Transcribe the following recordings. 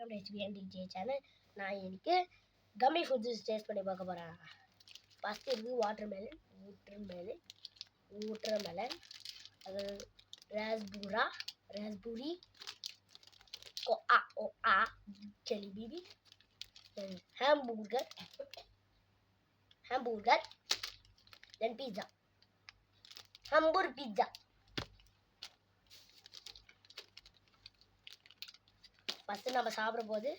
Welcome to HBN DJ channel. நான் இன்னைக்கு கம்மி ஃபுட்ஸ் டேஸ்ட் பண்ணி பார்க்க போகிறேன். ஃபஸ்ட் இருக்குது வாட்டர்மெலன், அது ராஸ்பூரி, ஜெலிபி, ஹாம்பூர்கர், தென் பீட்சா, ஹம்பூர் பீட்சா. ஃபஸ்ட்டு நம்ம சாப்பிட போது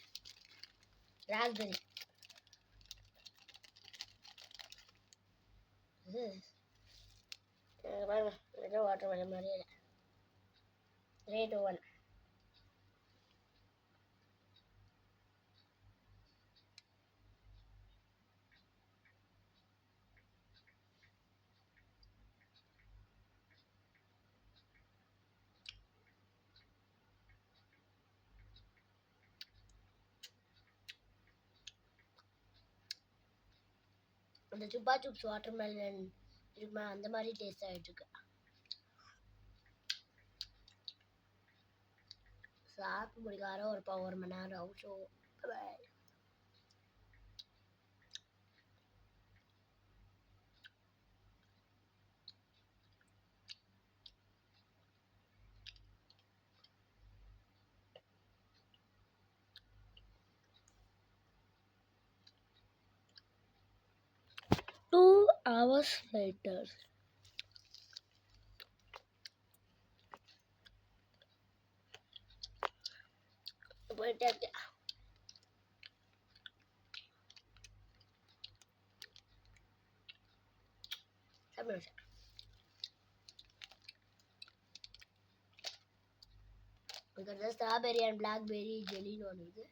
ராஸ்பெரி. வாட்டர் மெலன் மாதிரியே இல்லை. 3, 2, 1. அந்த சுப்பா சூப்ஸ் வாட்டர் மெலன் இருக்குமா, அந்த மாதிரி டேஸ்ட் ஆகிட்டு இருக்கு. சாப்பிட்டு முடிக்கார ஒரு மணி நேரம் ஆகும். So hours later. போயிட்டே இருக்கு. ஸ்ட்ராபெரி அண்ட் பிளாக்பெரி ஜெல்லின்னு ஒன்று இருக்குது.